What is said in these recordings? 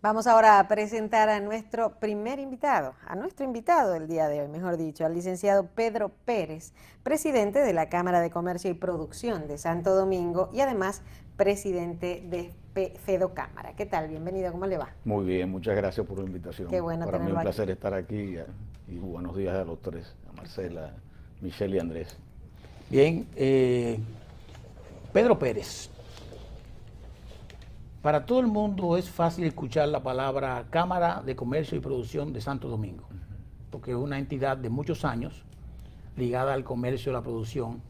Vamos ahora a presentar a nuestro invitado del día de hoy, mejor dicho, al licenciado Pedro Pérez, presidente de la Cámara de Comercio y Producción de Santo Domingo y además presidente de Fedocámara. ¿Qué tal? Bienvenido, ¿cómo le va? Muy bien, muchas gracias por la invitación. Qué bueno Para mí es tenerlo un placer aquí. estar aquí y buenos días a los tres, a Marcela, Michelle y Andrés. Bien, Pedro Pérez. Para todo el mundo es fácil escuchar la palabra Cámara de Comercio y Producción de Santo Domingo, porque es una entidad de muchos años ligada al comercio y la producción,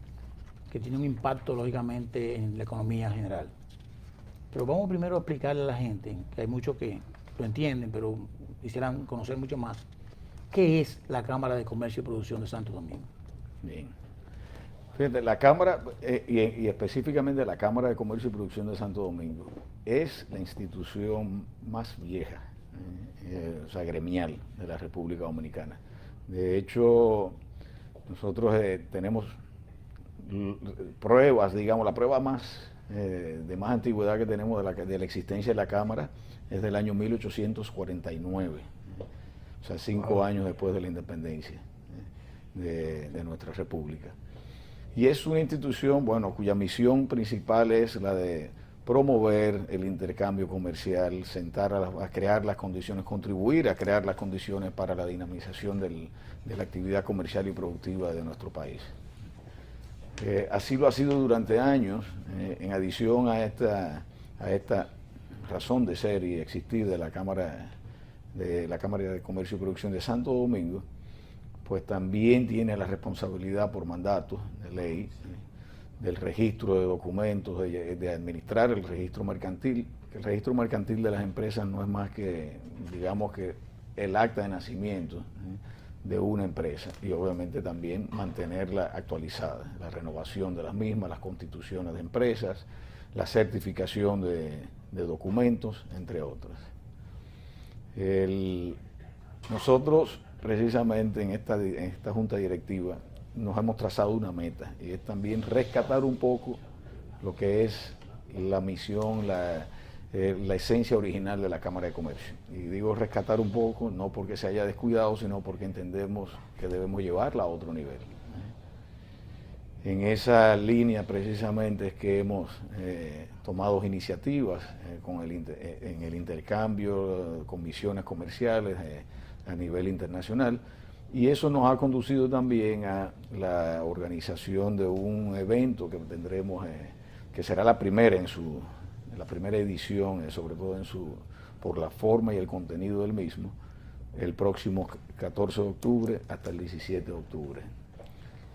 que tiene un impacto lógicamente en la economía general. Pero vamos primero a explicarle a la gente, que hay muchos que lo entienden, pero quisieran conocer mucho más, ¿qué es la Cámara de Comercio y Producción de Santo Domingo? Bien. Fíjate, la Cámara, y específicamente la Cámara de Comercio y Producción de Santo Domingo, es la institución más vieja, o sea, gremial de la República Dominicana. De hecho, nosotros tenemos pruebas, digamos, la prueba más de más antigüedad que tenemos de la existencia de la Cámara es del año 1849, o sea, 5 años después de la independencia de nuestra república. Y es una institución, bueno, cuya misión principal es la de promover el intercambio comercial, a crear las condiciones, contribuir a crear las condiciones para la dinamización de la actividad comercial y productiva de nuestro país. Así lo ha sido durante años, en adición a esta razón de ser y existir de la Cámara de Comercio y Producción de Santo Domingo, pues también tiene la responsabilidad por mandato de ley del registro de documentos, de administrar el registro mercantil. El registro mercantil de las empresas no es más que, digamos, que el acta de nacimiento de una empresa y obviamente también mantenerla actualizada, la renovación de las mismas, las constituciones de empresas, la certificación de documentos, entre otras. Nosotros precisamente en esta junta directiva nos hemos trazado una meta y es también rescatar un poco lo que es la misión, la esencia original de la Cámara de Comercio. Y digo rescatar un poco, no porque se haya descuidado, sino porque entendemos que debemos llevarla a otro nivel. En esa línea precisamente es que hemos tomado iniciativas en el intercambio con misiones comerciales a nivel internacional, y eso nos ha conducido también a la organización de un evento que tendremos, que será la primera la primera edición, sobre todo por la forma y el contenido del mismo, el próximo 14 de octubre hasta el 17 de octubre.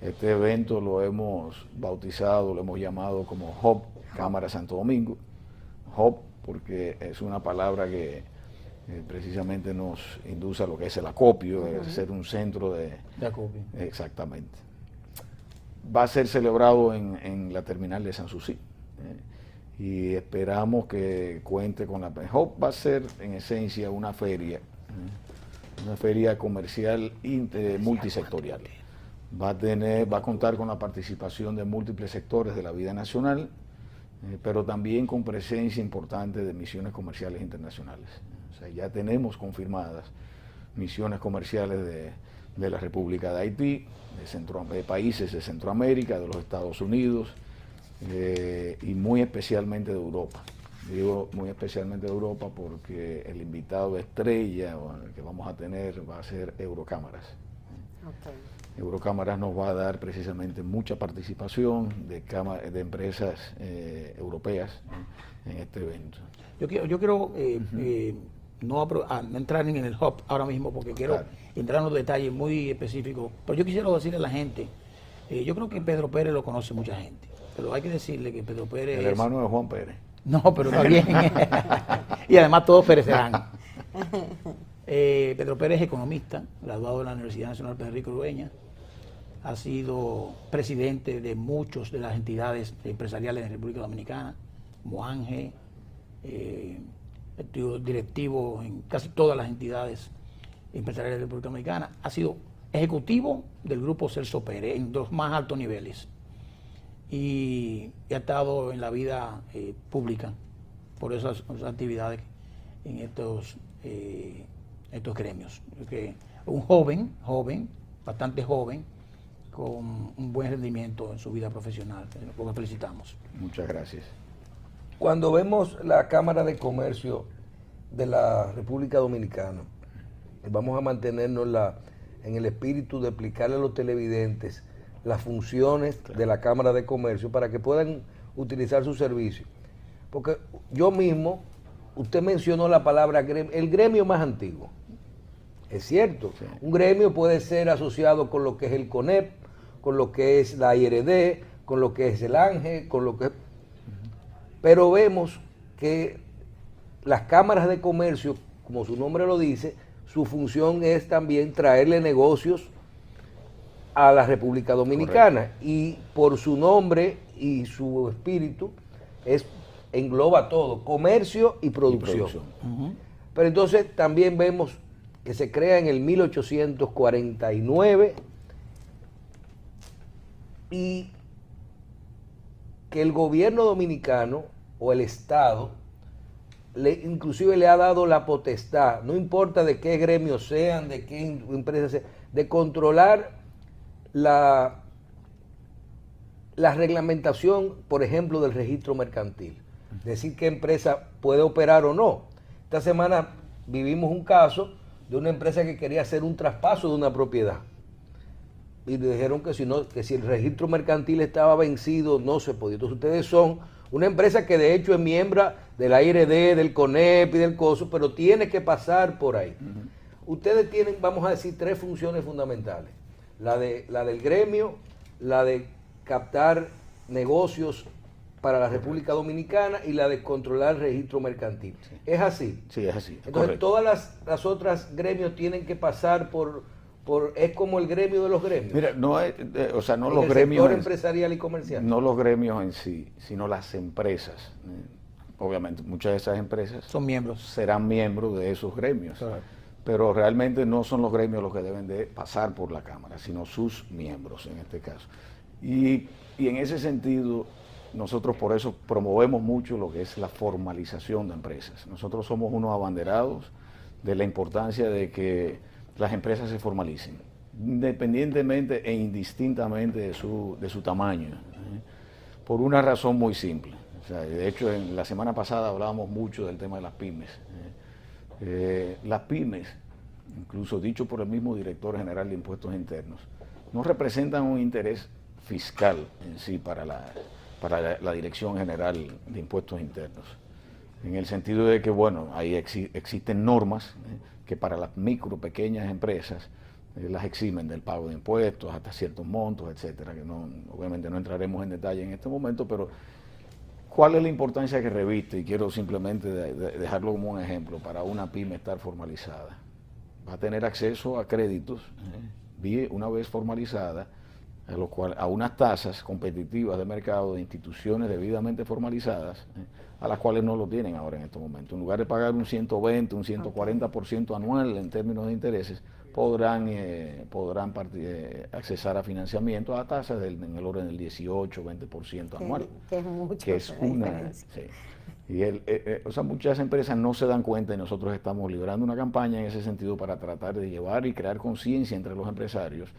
Este evento lo hemos bautizado, lo hemos llamado como Hub Cámara Santo Domingo. Hub porque es una palabra que precisamente nos induce a lo que es el acopio, ser un centro de acopio. Exactamente. Va a ser celebrado en la terminal de Sanssouci y esperamos que cuente con la... Hub va a ser en esencia una feria comercial multisectorial. Va a contar con la participación de múltiples sectores de la vida nacional, pero también con presencia importante de misiones comerciales internacionales. O sea, ya tenemos confirmadas misiones comerciales de la República de Haití, de países de Centroamérica, de los Estados Unidos y muy especialmente de Europa. Digo muy especialmente de Europa porque el invitado estrella que vamos a tener va a ser Eurocámaras. Okay. Eurocámaras nos va a dar precisamente mucha participación de empresas europeas en este evento. Yo quiero no entrar en el hub ahora mismo porque quiero entrar en los detalles muy específicos, pero yo quisiera decirle a la gente, yo creo que Pedro Pérez lo conoce mucha gente, pero hay que decirle que Pedro Pérez el hermano de Juan Pérez. No, pero está bien. Y además todos perecerán. Pedro Pérez es economista, graduado de la Universidad Nacional Pedro Enrique Ureña. Ha sido presidente de muchas de las entidades empresariales de la República Dominicana, como ANGE, directivo en casi todas las entidades empresariales de la República Dominicana. Ha sido ejecutivo del grupo Celso Pérez en los más altos niveles. Y ha estado en la vida pública por esas actividades en estos gremios. Porque un joven, bastante joven, con un buen rendimiento en su vida profesional, lo que felicitamos. Muchas gracias. Cuando vemos la Cámara de Comercio de la República Dominicana, vamos a mantenernos en el espíritu de explicarle a los televidentes las funciones de la Cámara de Comercio para que puedan utilizar su servicio. Porque yo mismo, usted mencionó la palabra gremio, el gremio más antiguo. Es cierto, sí. Un gremio puede ser asociado con lo que es el CONEP, con lo que es la IRD, con lo que es el ANGE, con lo que es... Pero vemos que las cámaras de comercio, como su nombre lo dice, su función es también traerle negocios a la República Dominicana. Correcto. Y por su nombre y su espíritu engloba todo, comercio y producción. Pero entonces también vemos que se crea en el 1849 y que el gobierno dominicano o el Estado inclusive le ha dado la potestad, no importa de qué gremios sean, de qué empresas sean, de controlar la reglamentación, por ejemplo, del registro mercantil. Decir qué empresa puede operar o no. Esta semana vivimos un caso de una empresa que quería hacer un traspaso de una propiedad. Y le dijeron que si el registro mercantil estaba vencido, no se podía. Entonces ustedes son una empresa que de hecho es miembro de la IRD, del CONEP y del COSO, pero tiene que pasar por ahí. Ustedes tienen, vamos a decir, tres funciones fundamentales. La del gremio, la de captar negocios para la República Dominicana y la de controlar el registro mercantil. Sí. ¿Es así? Sí, es así. Entonces correcto. Todas las otras gremios tienen que pasar es como el gremio de los gremios. Mira, no es, o sea, no en los el gremios sector empresarial y comercial. No los gremios en sí, sino las empresas. Obviamente, muchas de esas empresas son miembros. Serán miembros de esos gremios. Claro. Pero realmente no son los gremios los que deben de pasar por la Cámara, sino sus miembros en este caso. Y en ese sentido, nosotros por eso promovemos mucho lo que es la formalización de empresas. Nosotros somos unos abanderados de la importancia de que las empresas se formalicen, independientemente e indistintamente de su tamaño, por una razón muy simple. O sea, de hecho, en la semana pasada hablábamos mucho del tema de las pymes. Las pymes, incluso dicho por el mismo director general de Impuestos Internos, no representan un interés fiscal en sí para la Dirección General de Impuestos Internos, en el sentido de que, bueno, ahí existen normas que para las micro, pequeñas empresas las eximen del pago de impuestos hasta ciertos montos, etcétera, que obviamente no entraremos en detalle en este momento, pero ¿cuál es la importancia que reviste? Y quiero simplemente dejarlo como un ejemplo para una pyme estar formalizada. Va a tener acceso a créditos, una vez formalizada, a unas tasas competitivas de mercado de instituciones debidamente formalizadas, a las cuales no lo tienen ahora en estos momentos. En lugar de pagar un 120, un 140% anual en términos de intereses, podrán accesar a financiamiento a tasas en el orden del 18, 20% anual. Que es mucho. Que es una... Sí. Y o sea, muchas empresas no se dan cuenta y nosotros estamos liderando una campaña en ese sentido para tratar de llevar y crear conciencia entre los empresarios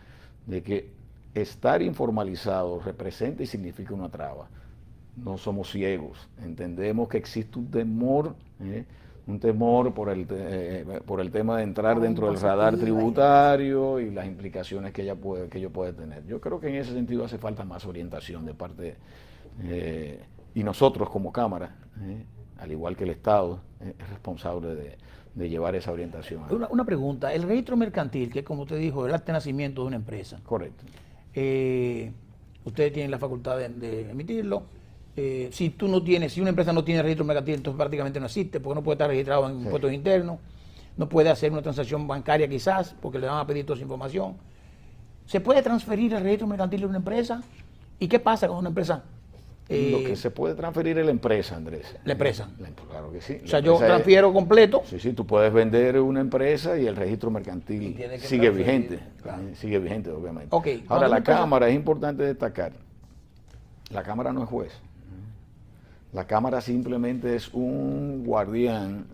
de que estar informalizado representa y significa una traba. No somos ciegos, entendemos que existe un temor por el tema de entrar dentro del radar tributario y las implicaciones que ello puede tener. Yo creo que en ese sentido hace falta más orientación de parte, y nosotros como Cámara, al igual que el Estado, es responsable de llevar esa orientación. Una pregunta, el registro mercantil, que como usted dijo, es el acta de nacimiento de una empresa. Correcto. Ustedes tienen la facultad de emitirlo. Si una empresa no tiene registro mercantil, entonces prácticamente no existe, porque no puede estar registrado en impuestos internos, no puede hacer una transacción bancaria quizás, porque le van a pedir toda esa información. ¿Se puede transferir el registro mercantil de una empresa? ¿Y qué pasa con una empresa? Lo que se puede transferir es la empresa, Andrés. La empresa. Claro que sí. O sea, yo transfiero completo. Sí, tú puedes vender una empresa y el registro mercantil sigue vigente. Claro. Sigue vigente, obviamente. Okay. Ahora, la Cámara, es importante destacar, la Cámara no es juez. La Cámara simplemente es un guardián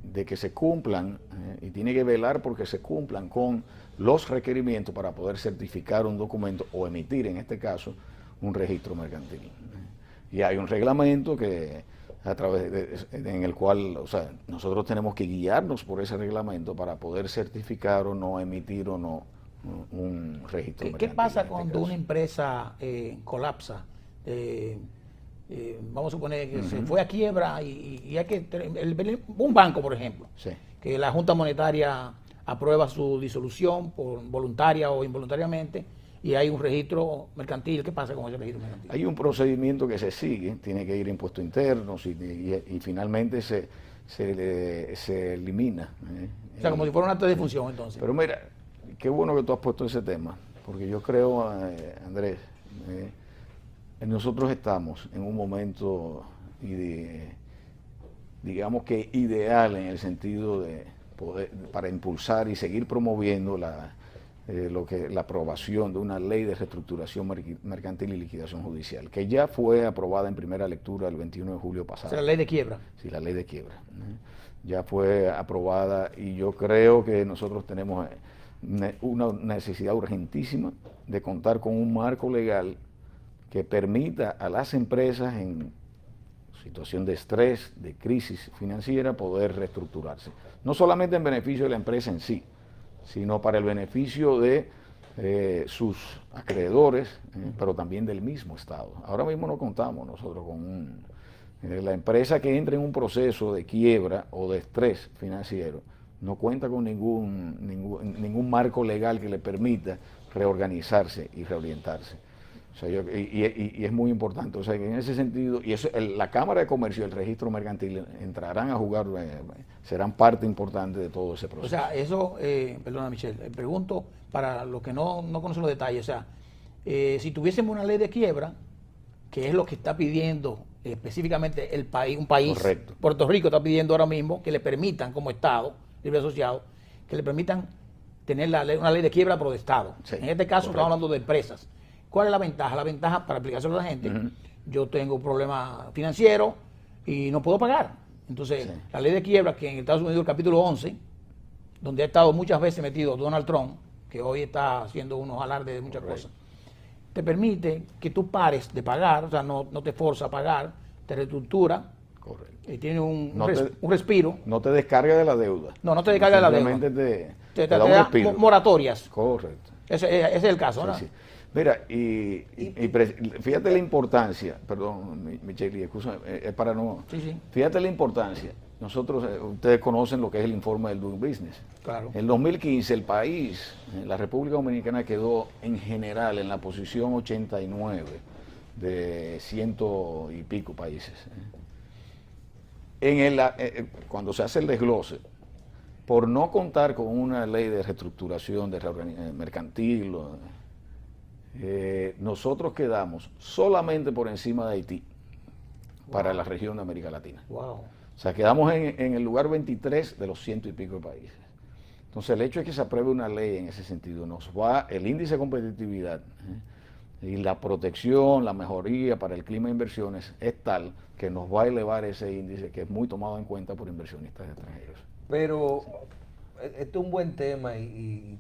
de que se cumplan y tiene que velar porque se cumplan con los requerimientos para poder certificar un documento o emitir, en este caso, un registro mercantil. Y hay un reglamento que a través en el cual, o sea, nosotros tenemos que guiarnos por ese reglamento para poder certificar o no, emitir o no un registro mercantil. ¿Qué pasa en este cuando caso. una empresa colapsa? Vamos a suponer que se fue a quiebra y hay que un banco, por ejemplo, Sí. que la Junta Monetaria aprueba su disolución por voluntaria o involuntariamente y hay un registro mercantil. ¿Qué pasa con ese registro mercantil? Hay un procedimiento que se sigue, tiene que ir a impuestos internos y finalmente se elimina. O sea, como si fuera un acto de defunción, entonces. Pero mira, qué bueno que tú has puesto ese tema, porque yo creo, Andrés, nosotros estamos en un momento, digamos que ideal en el sentido de poder, para impulsar y seguir promoviendo la aprobación de una ley de reestructuración mercantil y liquidación judicial, que ya fue aprobada en primera lectura el 21 de julio pasado. O sea, la ley de quiebra. Sí, la ley de quiebra. Ya fue aprobada y yo creo que nosotros tenemos una necesidad urgentísima de contar con un marco legal que permita a las empresas en situación de estrés, de crisis financiera, poder reestructurarse. No solamente en beneficio de la empresa en sí, sino para el beneficio de sus acreedores, pero también del mismo Estado. Ahora mismo no contamos nosotros con la empresa que entre en un proceso de quiebra o de estrés financiero, no cuenta con ningún marco legal que le permita reorganizarse y reorientarse. O sea, y es muy importante, o sea, que en ese sentido, y eso, la Cámara de Comercio y el registro mercantil entrarán a jugar, serán parte importante de todo ese proceso. O sea, eso, perdona Michelle, pregunto para los que no conocen los detalles, o sea, si tuviésemos una ley de quiebra, que es lo que está pidiendo específicamente un país, Correcto. Puerto Rico está pidiendo ahora mismo que le permitan como Estado, libre asociado, que le permitan tener una ley de quiebra pero de Estado. Sí, en este caso correcto. estamos hablando de empresas. ¿Cuál es la ventaja? La ventaja, para explicárselo a la gente, yo tengo un problema financiero y no puedo pagar. Entonces, Sí. la ley de quiebra, que en Estados Unidos el capítulo 11, donde ha estado muchas veces metido Donald Trump, que hoy está haciendo unos alardes de muchas Correcto. cosas, te permite que tú pares de pagar, o sea, no te forza a pagar, te reestructura, Correcto. y tiene un No un respiro. No te descarga de la deuda. No te descarga de la deuda. Simplemente Te da un da respiro. moratorias. Correcto. Ese es el caso, ¿verdad? Sí, sí. Mira, fíjate la importancia, perdón, Michelle, escúchame, es para no... Sí, sí. Fíjate la importancia. Nosotros, ustedes conocen lo que es el informe del Doing Business. Claro. En 2015 el país, la República Dominicana quedó en general en la posición 89 de 100 y pico países. Cuando se hace el desglose, por no contar con una ley de reestructuración de mercantil, nosotros quedamos solamente por encima de Haití para la región de América Latina. Wow. O sea, quedamos en el lugar 23 de los 100 y pico de países. Entonces, el hecho de que se apruebe una ley en ese sentido, el índice de competitividad y la protección, la mejoría para el clima de inversiones es tal que nos va a elevar ese índice que es muy tomado en cuenta por inversionistas extranjeros. Pero este es un buen tema y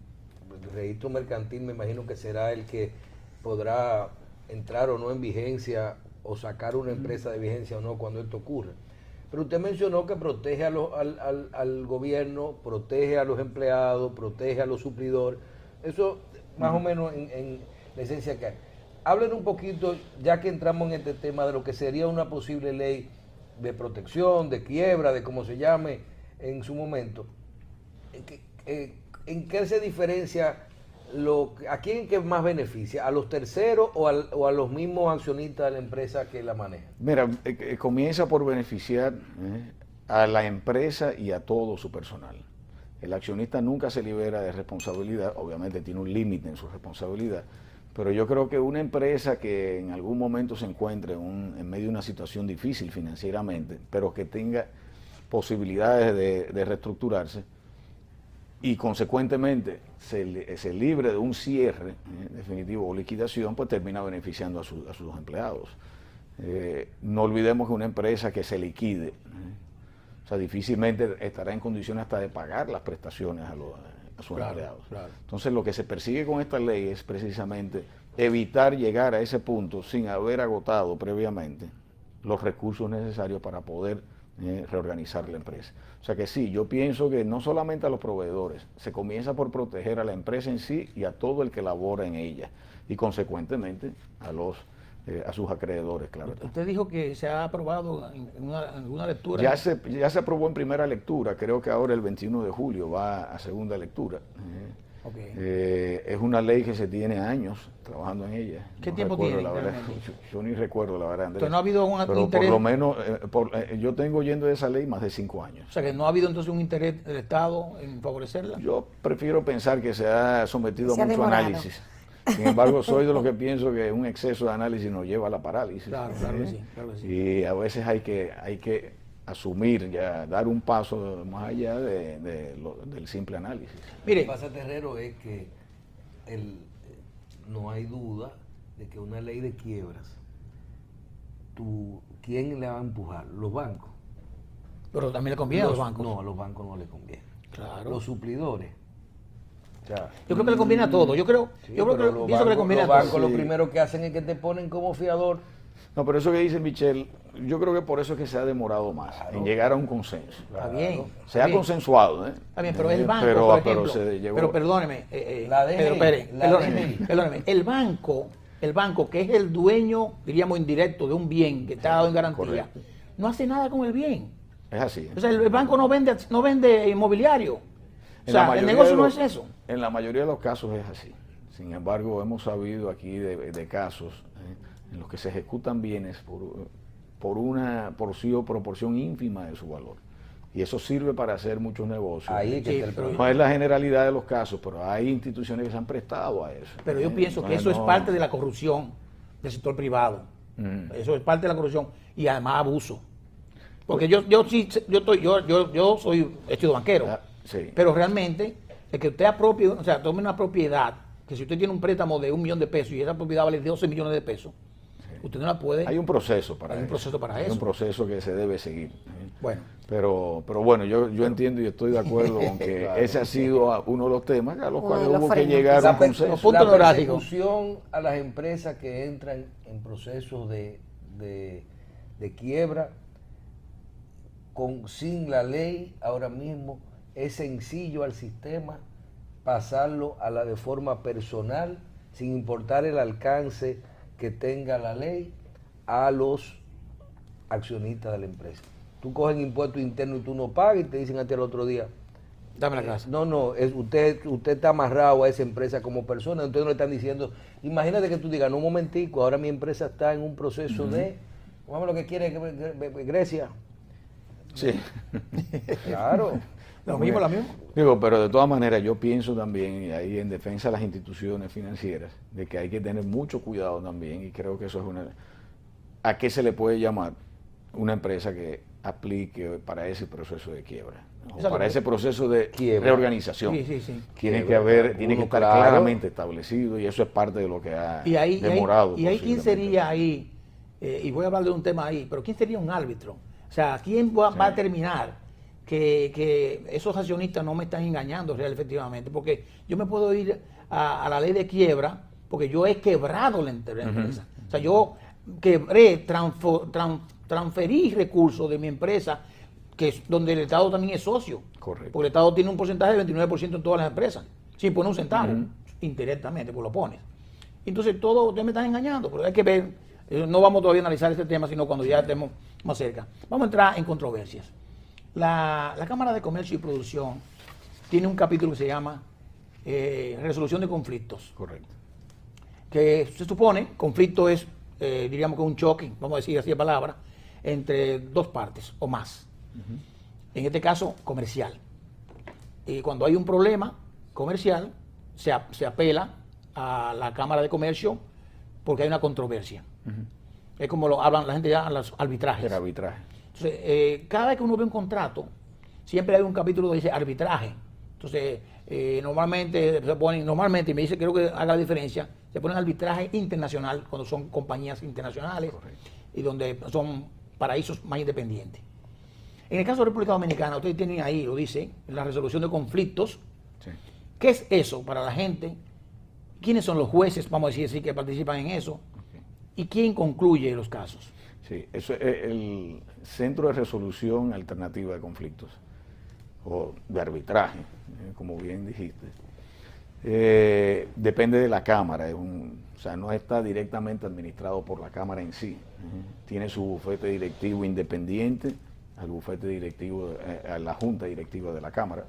el registro mercantil me imagino que será el que podrá entrar o no en vigencia o sacar una empresa de vigencia o no cuando esto ocurra. Pero usted mencionó que protege al gobierno, protege a los empleados, protege a los suplidores. Eso más o menos en la esencia que hay. Hablen un poquito, ya que entramos en este tema, de lo que sería una posible ley de protección, de quiebra, de como se llame en su momento. ¿En qué se diferencia? ¿A quién que más beneficia? ¿A los terceros o a los mismos accionistas de la empresa que la manejan? Mira, comienza por beneficiar a la empresa y a todo su personal. El accionista nunca se libera de responsabilidad, obviamente tiene un límite en su responsabilidad, pero yo creo que una empresa que en algún momento se encuentre en medio de una situación difícil financieramente, pero que tenga posibilidades de reestructurarse, y consecuentemente se libre de un cierre definitivo o liquidación, pues termina beneficiando a sus empleados. No olvidemos que una empresa que se liquide, o sea, difícilmente estará en condiciones hasta de pagar las prestaciones a sus empleados. Claro. Entonces, lo que se persigue con esta ley es precisamente evitar llegar a ese punto sin haber agotado previamente los recursos necesarios para poder reorganizar la empresa. O sea que sí, yo pienso que no solamente a los proveedores, se comienza por proteger a la empresa en sí y a todo el que labora en ella, y consecuentemente a sus acreedores, claro. Usted dijo que se ha aprobado en una lectura. Ya se aprobó en primera lectura, creo que ahora el 21 de julio va a segunda lectura. Okay. Es una ley que se tiene años trabajando en ella. ¿Qué No tiempo recuerdo, tiene? la verdad. Yo ni recuerdo, la verdad, Andrés. Entonces no ha habido un Pero interés. por lo menos, yo tengo oyendo de esa ley más de 5 años. O sea que no ha habido entonces un interés del Estado en favorecerla. Yo prefiero pensar que se ha sometido Se a ha mucho demorado. análisis. Sin embargo, soy de los que pienso que un exceso de análisis nos lleva a la parálisis. Claro que sí, claro que sí. Y a veces hay que asumir, ya dar un paso más allá del simple análisis. Mire, Lo que pasa, Terrero, es que no hay duda de que una ley de quiebras, ¿quién le va a empujar? Los bancos. pero también le conviene a los bancos. No, a los bancos no les conviene. Claro. Los suplidores. Ya. Yo creo que le conviene a todos. Yo creo, Sí, yo creo pero que los pienso que le bancos- conviene a los todos. bancos lo Sí. primero que hacen es que te ponen como fiador. No, pero eso que dice Michelle, yo creo que por eso es que se ha demorado más, en llegar a un consenso. Está bien. Se ha consensuado, ¿eh? Está bien, pero el banco, Pero- por pero ejemplo, se llevó- pero perdóneme, La DGI, Pedro Pérez, la perdóneme, DGI. perdóneme, el banco que es el dueño, diríamos indirecto, de un bien que está dado en garantía, correcto. no hace nada con el bien. Es así. O sea, el banco no vende inmobiliario. O En la sea, el mayoría negocio de no los- es eso. En la mayoría de los casos es así. Sin embargo, hemos sabido aquí de casos en los que se ejecutan bienes por una proporción ínfima de su valor. Y eso sirve para hacer muchos negocios. Ahí es que Sí, está el pero- problema. No es la generalidad de los casos, pero hay instituciones que se han prestado a eso. Pero yo pienso que eso es parte de la corrupción del sector privado. Eso es parte de la corrupción y además abuso. Porque yo he sido banquero. Ah, sí. Pero realmente, el que usted apropie, o sea, tome una propiedad, que si usted tiene un préstamo de $1 millón y esa propiedad vale 12 millones de pesos, usted no la puede. Hay un proceso para Hay un eso. proceso para Hay eso. un proceso que se debe seguir. Bueno, Pero bueno, yo entiendo y estoy de acuerdo con que Claro. ese ha sido uno de los temas a los Uno cuales de los hubo que frenos. llegar a un La consenso. punto neurálgico. persecución a las empresas que entran en procesos de quiebra sin la ley ahora mismo es sencillo al sistema pasarlo a la de forma personal sin importar el alcance que tenga la ley a los accionistas de la empresa. Tú coges impuestos internos y tú no pagas y te dicen a ti el otro día, dame la casa. no, usted está amarrado a esa empresa como persona. Entonces no le están diciendo, imagínate que tú digas, no, un momentico, ahora mi empresa está en un proceso de, vamos, lo que quiere Grecia. Sí. Claro. Lo mismo. Digo, pero de todas maneras yo pienso también, y ahí en defensa de las instituciones financieras, de que hay que tener mucho cuidado también, y creo que eso es ¿a qué se le puede llamar una empresa que aplique para ese proceso de quiebra? O Exacto. para ese proceso de Quiebra. reorganización. Sí. Tiene Quiebra. que Uno, estar claro. claramente establecido, y eso es parte de lo que ha demorado. ¿Y ahí quién posiblemente. sería ahí? Y voy a hablar de un tema ahí, pero ¿quién sería un árbitro? O sea, ¿quién va a determinar que esos accionistas no me están engañando real efectivamente? Porque yo me puedo ir a la ley de quiebra porque yo he quebrado la empresa. O sea, yo quebré, transferí recursos de mi empresa, donde el Estado también es socio. Correcto. Porque el Estado tiene un porcentaje del 29% en todas las empresas, sin poner un centavo, indirectamente, pues lo pones. Entonces, todo ustedes me están engañando, pero hay que ver, no vamos todavía a analizar este tema, sino cuando ya estemos más cerca. Vamos a entrar en controversias. La Cámara de Comercio y Producción tiene un capítulo que se llama Resolución de Conflictos, Correcto. que se supone, conflicto es, diríamos que un choque, vamos a decir así de palabra, entre dos partes o más. En este caso, comercial. Y cuando hay un problema comercial, se apela a la Cámara de Comercio porque hay una controversia. Es como lo hablan la gente ya a los arbitrajes. El arbitraje. Entonces, cada vez que uno ve un contrato, siempre hay un capítulo que dice arbitraje. Entonces, normalmente se ponen, y me dice, creo que haga la diferencia, se ponen arbitraje internacional cuando son compañías internacionales. Correcto. y donde son paraísos más independientes. En el caso de República Dominicana, ustedes tienen ahí, lo dice, la resolución de conflictos. Sí. ¿Qué es eso para la gente? ¿Quiénes son los jueces, vamos a decir así, que participan en eso? ¿Y quién concluye los casos? Sí, eso es el Centro de Resolución Alternativa de Conflictos, o de arbitraje, como bien dijiste. Depende de la Cámara, o sea, no está directamente administrado por la Cámara en sí. Tiene su bufete directivo independiente al bufete directivo, a la Junta Directiva de la Cámara.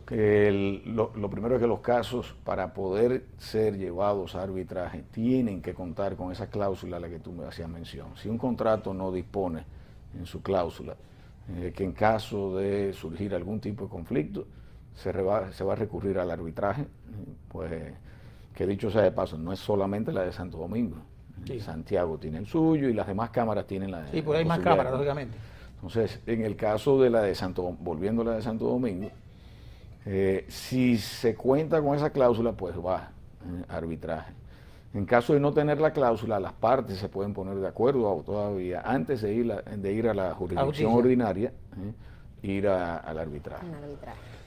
Lo primero es que los casos, para poder ser llevados a arbitraje, tienen que contar con esa cláusula a la que tú me hacías mención. Si un contrato no dispone en su cláusula que en caso de surgir algún tipo de conflicto se va a recurrir al arbitraje, pues que dicho sea de paso, no es solamente la de Santo Domingo. Sí. Santiago tiene el suyo y las demás cámaras tienen la de... Sí, pues hay más cámaras, lógicamente. Entonces, en el caso de la de volviendo a la de Santo Domingo, si se cuenta con esa cláusula, pues va a arbitraje. En caso de no tener la cláusula, las partes se pueden poner de acuerdo todavía antes de ir a la jurisdicción ordinaria, ir al arbitraje.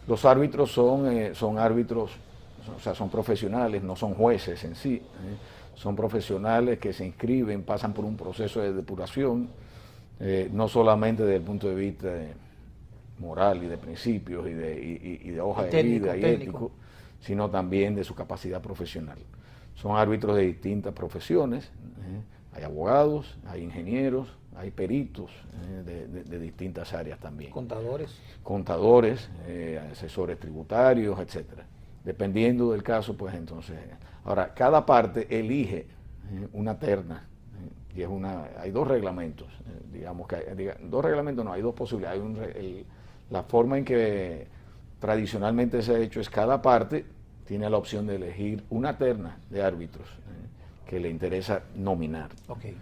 Los árbitros son árbitros, o sea, son profesionales, no son jueces en sí. Son profesionales que se inscriben, pasan por un proceso de depuración, no solamente desde el punto de vista moral y de principios y de hoja de vida y ético, sino también de su capacidad profesional. Son árbitros de distintas profesiones, hay abogados, hay ingenieros, hay peritos de distintas áreas también. Contadores, asesores tributarios, etcétera. Dependiendo del caso, pues entonces... Ahora, cada parte elige una terna, y hay dos reglamentos, hay dos posibilidades. La forma en que tradicionalmente se ha hecho es cada parte tiene la opción de elegir una terna de árbitros que le interesa nominar. Okay.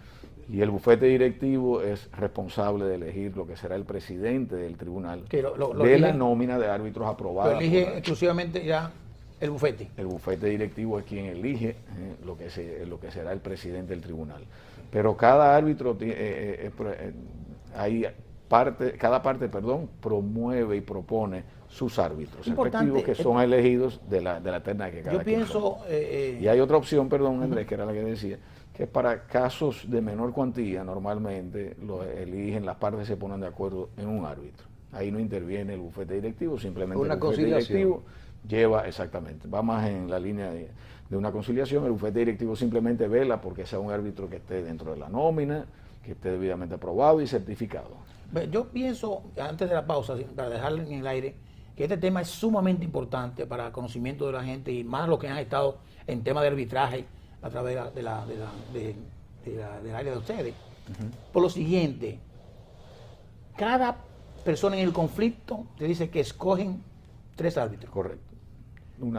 Y el bufete directivo es responsable de elegir lo que será el presidente del tribunal la nómina de árbitros aprobada. Lo elige exclusivamente ya el bufete. El bufete directivo es quien elige lo que será el presidente del tribunal. Pero cada árbitro cada parte promueve y propone sus árbitros respectivos que son elegidos de la terna que cada quien propone. Y hay otra opción, Andrés, que era la que decía, que para casos de menor cuantía normalmente lo eligen, las partes se ponen de acuerdo en un árbitro. Ahí no interviene el bufete directivo, simplemente el bufete directivo lleva, exactamente, va más en la línea de una conciliación. El bufete directivo simplemente vela porque sea un árbitro que esté dentro de la nómina, que esté debidamente aprobado y certificado. Yo pienso, antes de la pausa, para dejarlo en el aire, que este tema es sumamente importante para el conocimiento de la gente y más los que han estado en tema de arbitraje a través del área de ustedes. Por lo siguiente, cada persona en el conflicto te dice que escogen 3 árbitros. Correcto.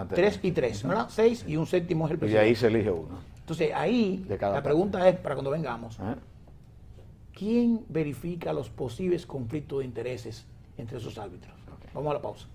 3 y 3, ¿verdad? 6 y un séptimo es el presidente. Y ahí se elige uno. Entonces ahí la pregunta es, para cuando vengamos, ¿quién verifica los posibles conflictos de intereses entre esos árbitros? Okay. Vamos a la pausa.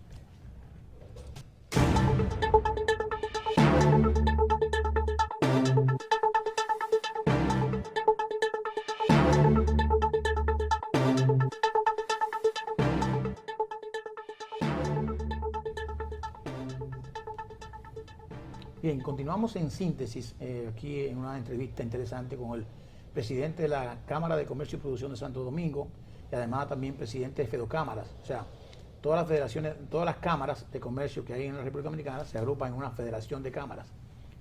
Bien, continuamos en síntesis, aquí en una entrevista interesante con el presidente de la Cámara de Comercio y Producción de Santo Domingo y además también presidente de Fedocámaras. O sea, todas las federaciones, todas las cámaras de comercio que hay en la República Dominicana se agrupan en una federación de cámaras.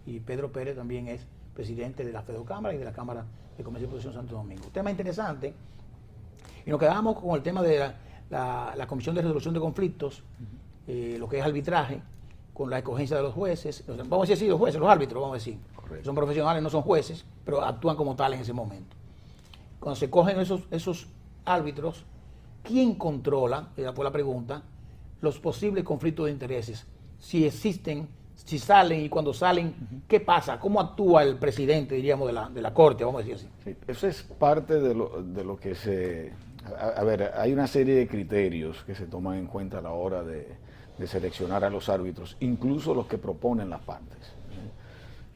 Y Pedro Pérez también es presidente de la Fedocámara y de la Cámara de Comercio y Producción de Santo Domingo. Un tema interesante. Y nos quedamos con el tema de la Comisión de Resolución de Conflictos, lo que es arbitraje, con la escogencia de los jueces, vamos a decir así, los jueces, los árbitros, vamos a decir. Correcto. Son profesionales, no son jueces, pero actúan como tal en ese momento. Cuando se cogen esos árbitros, ¿quién controla, esa fue la pregunta, los posibles conflictos de intereses? Si existen, si salen y cuando salen, ¿qué pasa? ¿Cómo actúa el presidente, diríamos, de la Corte, vamos a decir así? Sí, eso es parte de lo que se... A ver, hay una serie de criterios que se toman en cuenta a la hora de seleccionar a los árbitros, incluso los que proponen las partes.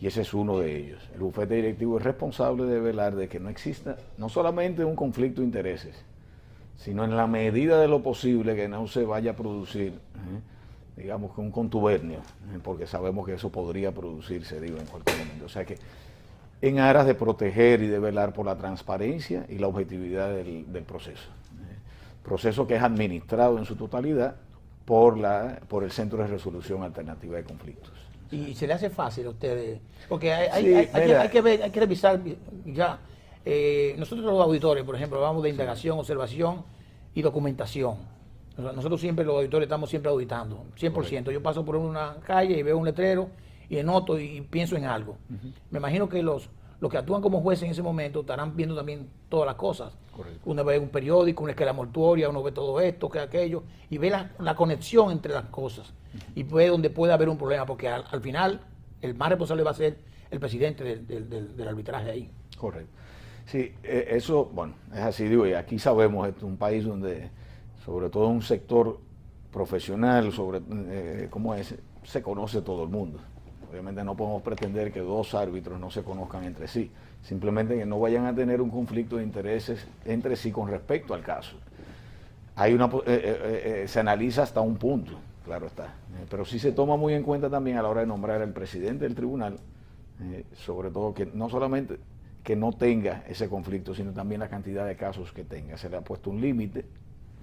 y ese es uno de ellos. El bufete directivo es responsable de velar de que no exista no solamente un conflicto de intereses, sino en la medida de lo posible que no se vaya a producir, digamos que un contubernio, porque sabemos que eso podría producirse, digo, en cualquier momento. O sea que en aras de proteger y de velar por la transparencia y la objetividad del proceso. Proceso que es administrado en su totalidad por el Centro de Resolución Alternativa de Conflictos. Y se le hace fácil a ustedes, porque hay que revisar ya. Nosotros los auditores, por ejemplo, hablamos de indagación, observación y documentación. Nosotros siempre, los auditores, estamos siempre auditando, 100%. Correcto. Yo paso por una calle y veo un letrero y noto y pienso en algo. Me imagino que los que actúan como jueces en ese momento estarán viendo también todas las cosas. Correcto. Uno ve un periódico, una escala mortuoria, uno ve todo esto, que aquello, y ve la conexión entre las cosas. Y ve donde puede haber un problema, porque al final el más responsable va a ser el presidente del arbitraje ahí. Correcto. Sí, eso, bueno, es así, digo, y aquí sabemos, es un país donde, sobre todo un sector profesional, ¿cómo es? Se conoce todo el mundo. Obviamente no podemos pretender que dos árbitros no se conozcan entre sí, simplemente que no vayan a tener un conflicto de intereses entre sí con respecto al caso. Se analiza hasta un punto, claro está, pero sí se toma muy en cuenta también a la hora de nombrar al presidente del tribunal, sobre todo que no solamente que no tenga ese conflicto, sino también la cantidad de casos que tenga. Se le ha puesto un límite,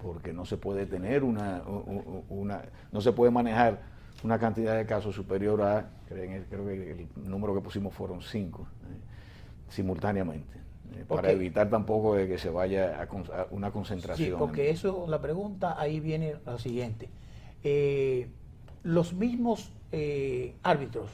porque no se puede tener no se puede manejar una cantidad de casos superior a, creo que el número que pusimos fueron 5, simultáneamente, para evitar tampoco de que se vaya a una concentración. Sí, porque eso, la pregunta ahí viene la siguiente. Los mismos árbitros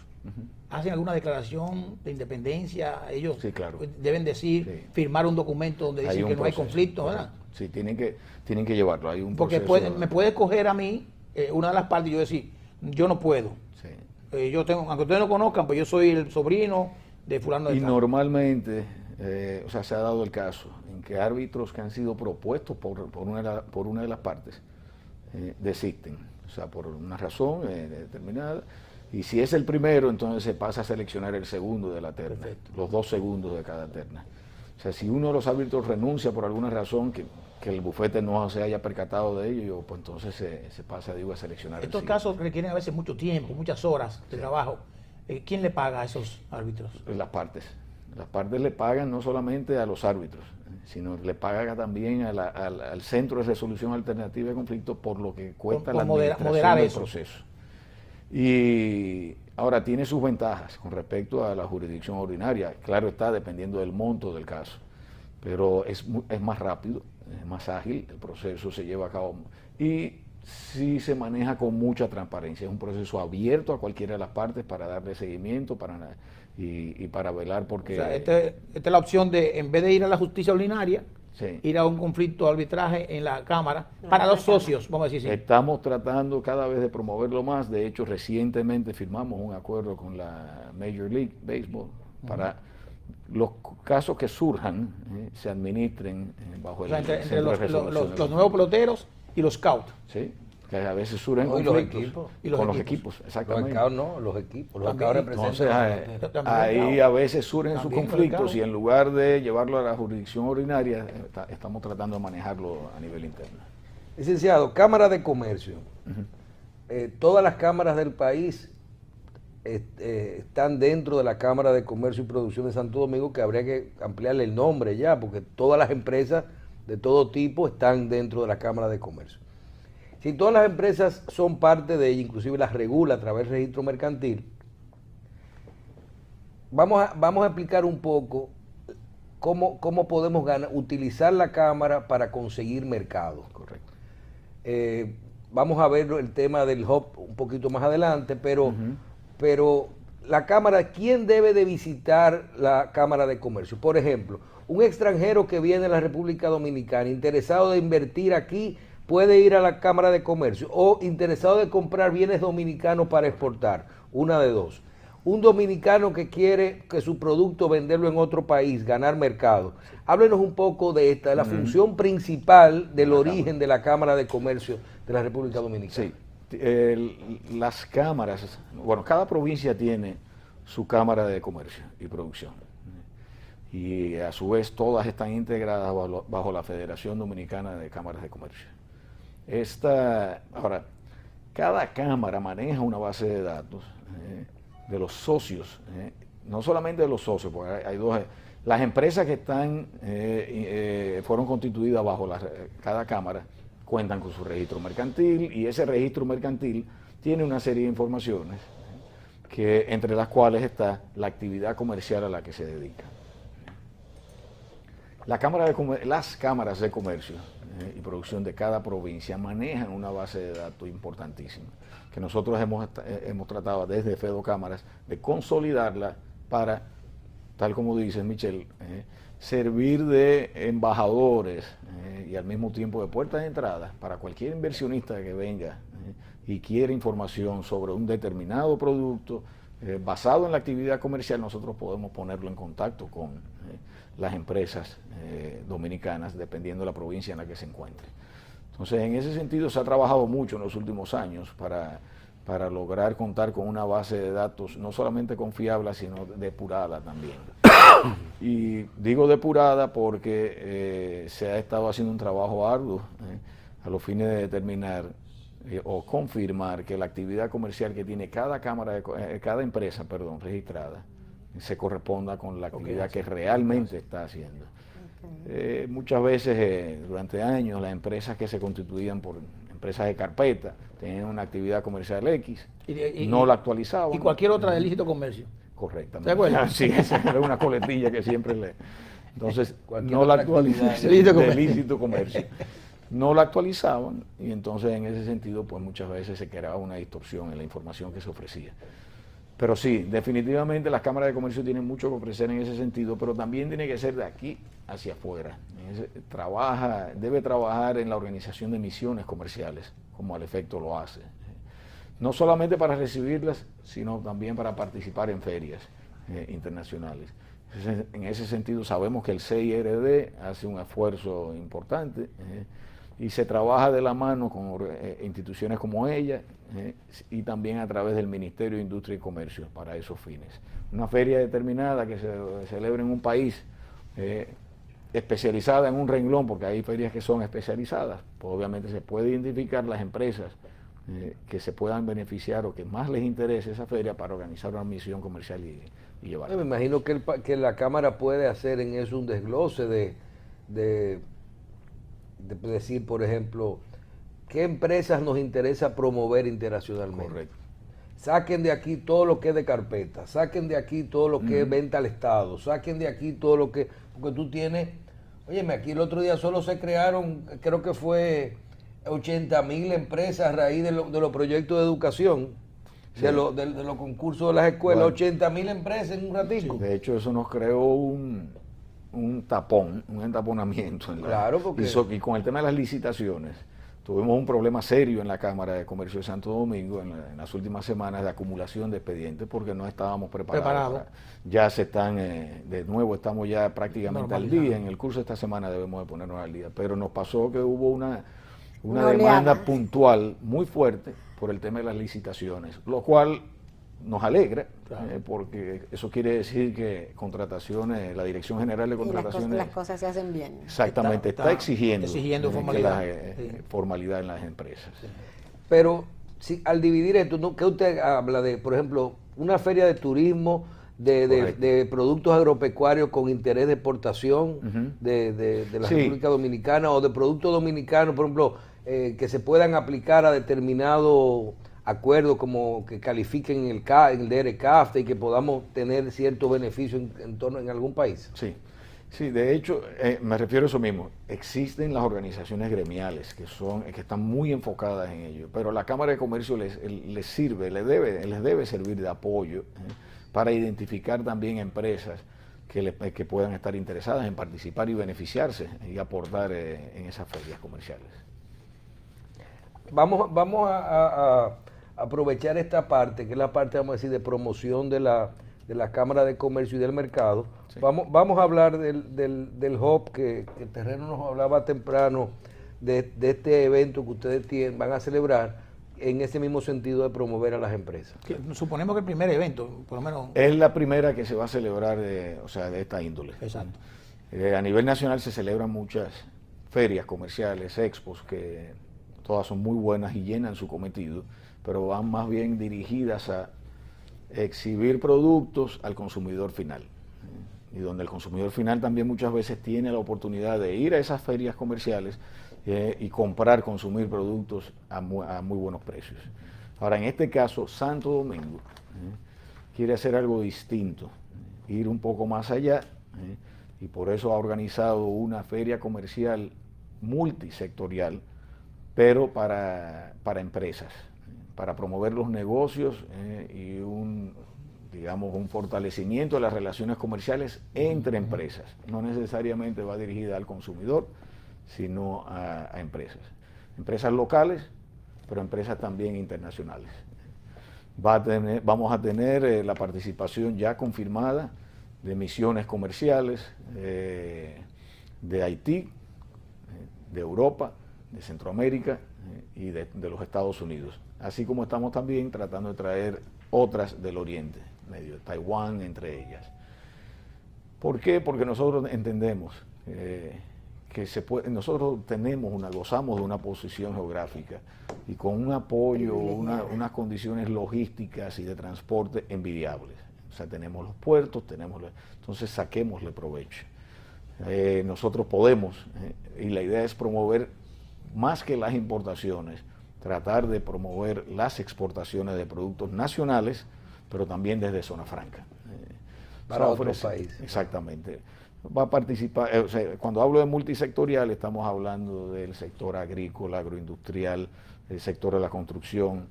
hacen alguna declaración de independencia, ellos sí, claro. Deben decir, firmar un documento donde dicen que no hay conflicto, ¿verdad? Sí, tienen que llevarlo. Hay un porque me puede coger a mí una de las partes y yo decir, yo no puedo. Sí. Yo tengo, aunque ustedes no conozcan, pues yo soy el sobrino de fulano de tal. Y normalmente, se ha dado el caso en que árbitros que han sido propuestos por una de las partes desisten, o sea, por una razón determinada. Y si es el primero, entonces se pasa a seleccionar el segundo de la terna. Perfecto. Los 2 segundos de cada terna. O sea, si uno de los árbitros renuncia por alguna razón que el bufete no se haya percatado de ello, pues entonces se pasa, a seleccionar. Estos casos requieren a veces mucho tiempo, muchas horas de trabajo. ¿Quién le paga a esos árbitros? Las partes. Las partes le pagan no solamente a los árbitros, sino le pagan también al Centro de Resolución Alternativa de Conflictos por lo que cuesta la administración del proceso. Y ahora tiene sus ventajas con respecto a la jurisdicción ordinaria. Claro está, dependiendo del monto del caso, pero es más rápido, es más ágil, el proceso se lleva a cabo y sí se maneja con mucha transparencia. Es un proceso abierto a cualquiera de las partes para darle seguimiento y para velar porque... O sea, esta es la opción de, en vez de ir a la justicia ordinaria, sí, ir a un conflicto de arbitraje en la Cámara, para los socios, vamos a decir. Sí. Estamos tratando cada vez de promoverlo más. De hecho, recientemente firmamos un acuerdo con la Major League Baseball para los casos que surjan, se administren bajo el entre los nuevos peloteros y los scouts. Sí, que a veces surgen conflictos. Con los equipos, exactamente. Los scouts no, los equipos. Los scouts representan. Entonces, ahí a veces surgen sus conflictos y en lugar de llevarlo a la jurisdicción ordinaria, estamos tratando de manejarlo a nivel interno. Licenciado, Cámara de Comercio. Todas las cámaras del país están dentro de la Cámara de Comercio y Producción de Santo Domingo, que habría que ampliarle el nombre ya, porque todas las empresas de todo tipo están dentro de la Cámara de Comercio. Si todas las empresas son parte de ella, inclusive las regula a través del registro mercantil, vamos a explicar un poco cómo podemos utilizar la Cámara para conseguir mercado. Correcto. Vamos a ver el tema del hub un poquito más adelante, pero la Cámara, ¿quién debe de visitar la Cámara de Comercio? Por ejemplo, un extranjero que viene a la República Dominicana, interesado de invertir aquí, puede ir a la Cámara de Comercio, o interesado de comprar bienes dominicanos para exportar, una de dos. Un dominicano que quiere que su producto venderlo en otro país, ganar mercado. Háblenos un poco de la función principal del origen de la Cámara de Comercio de la República Dominicana. Sí. Las cámaras, bueno, cada provincia tiene su Cámara de Comercio y Producción. Y a su vez todas están integradas bajo la Federación Dominicana de Cámaras de Comercio. Ahora, cada cámara maneja una base de datos de los socios, no solamente de los socios, porque hay dos. Las empresas que fueron constituidas bajo cada cámara cuentan con su registro mercantil, y ese registro mercantil tiene una serie de informaciones entre las cuales está la actividad comercial a la que se dedica. Las cámaras de comercio y producción de cada provincia manejan una base de datos importantísima, que nosotros hemos tratado desde FEDOCámaras de consolidarla para, tal como dice Michelle, servir de embajadores y al mismo tiempo de puertas de entrada para cualquier inversionista que venga y quiera información sobre un determinado producto basado en la actividad comercial. Nosotros podemos ponerlo en contacto con las empresas dominicanas, dependiendo de la provincia en la que se encuentre. Entonces, en ese sentido se ha trabajado mucho en los últimos años para lograr contar con una base de datos no solamente confiable, sino depurada también. Y digo depurada porque se ha estado haciendo un trabajo arduo a los fines de determinar o confirmar que la actividad comercial que tiene cada empresa registrada se corresponda con la actividad que realmente está haciendo. Muchas veces, durante años, las empresas que se constituían por empresas de carpeta tenían una actividad comercial X, no la actualizaban. Y cualquier otra de lícito comercio. Correctamente. Sí, esa es una coletilla que siempre le... Entonces, no la actualizaban. De lícito comercio. No la actualizaban, y entonces en ese sentido pues muchas veces se creaba una distorsión en la información que se ofrecía. Pero sí, definitivamente las cámaras de comercio tienen mucho que ofrecer en ese sentido, pero también tiene que ser de aquí hacia afuera. Debe trabajar en la organización de misiones comerciales, como al efecto lo hace. No solamente para recibirlas, sino también para participar en ferias internacionales. En ese sentido sabemos que el CIRD hace un esfuerzo importante y se trabaja de la mano con instituciones como ella y también a través del Ministerio de Industria y Comercio para esos fines. Una feria determinada que se celebre en un país especializada en un renglón, porque hay ferias que son especializadas, pues obviamente se puede identificar las empresas que se puedan beneficiar o que más les interese esa feria para organizar una misión comercial y llevarla. Me imagino que la Cámara puede hacer en eso un desglose de decir, por ejemplo, qué empresas nos interesa promover internacionalmente. Correcto. Saquen de aquí todo lo que es de carpeta, saquen de aquí todo lo que es venta al Estado, saquen de aquí todo lo que... Porque tú tienes... Óyeme, aquí el otro día solo se crearon, creo que fue 80,000 empresas a raíz de los proyectos de educación, sí, de los concursos de las escuelas, bueno, 80,000 empresas en un ratito. Sí, de hecho, eso nos creó un tapón, un entaponamiento. Claro, porque... Y con el tema de las licitaciones, tuvimos un problema serio en la Cámara de Comercio de Santo Domingo en las últimas semanas de acumulación de expedientes porque no estábamos preparados. Ya se están, de nuevo estamos ya prácticamente al día. En el curso de esta semana debemos de ponernos al día. Pero nos pasó que hubo una demanda puntual muy fuerte por el tema de las licitaciones, lo cual nos alegra, claro, porque eso quiere decir que contrataciones, la Dirección General de Contrataciones... Las cosas se hacen bien. Exactamente, está exigiendo formalidad. Formalidad en las empresas. Sí. Pero si, al dividir esto, ¿qué usted habla de, por ejemplo, una feria de turismo, de productos agropecuarios con interés de exportación de la República Dominicana, o de productos dominicanos, por ejemplo, que se puedan aplicar a determinado acuerdos como que califiquen el DR-CAFTA y que podamos tener ciertos beneficios en algún país? Sí, de hecho, me refiero a eso mismo. Existen las organizaciones gremiales que están muy enfocadas en ello, pero la Cámara de Comercio les debe servir de apoyo para identificar también empresas que puedan estar interesadas en participar y beneficiarse y aportar en esas ferias comerciales. Vamos a aprovechar esta parte, que es la parte, vamos a decir, de promoción de la Cámara de Comercio y del mercado. Sí. Vamos a hablar del hub que Terreno nos hablaba temprano, de este evento que ustedes van a celebrar. en ese mismo sentido de promover a las empresas? Suponemos que el primer evento, por lo menos. Es la primera que se va a celebrar de esta índole. Exacto. A nivel nacional se celebran muchas ferias comerciales, expos, que todas son muy buenas y llenan su cometido, pero van más bien dirigidas a exhibir productos al consumidor final. Y donde el consumidor final también muchas veces tiene la oportunidad de ir a esas ferias comerciales y comprar, consumir productos a muy buenos precios. Ahora, en este caso, Santo Domingo quiere hacer algo distinto, ir un poco más allá, y por eso ha organizado una feria comercial multisectorial, pero para empresas, para promover los negocios y un fortalecimiento de las relaciones comerciales entre empresas. No necesariamente va dirigida al consumidor, sino a empresas. Empresas locales, pero empresas también internacionales. Vamos a tener la participación ya confirmada de misiones comerciales de Haití, de Europa, de Centroamérica y de los Estados Unidos. Así como estamos también tratando de traer otras del Oriente Medio, Taiwán entre ellas. ¿Por qué? Porque nosotros entendemos que nosotros gozamos de una posición geográfica y con un apoyo, unas condiciones logísticas y de transporte envidiables. O sea, tenemos los puertos, entonces saquémosle provecho. Nosotros podemos, y la idea es promover más que las importaciones, tratar de promover las exportaciones de productos nacionales, pero también desde zona franca. Para otros países. Exactamente. Va a participar, cuando hablo de multisectorial, estamos hablando del sector agrícola, agroindustrial, el sector de la construcción,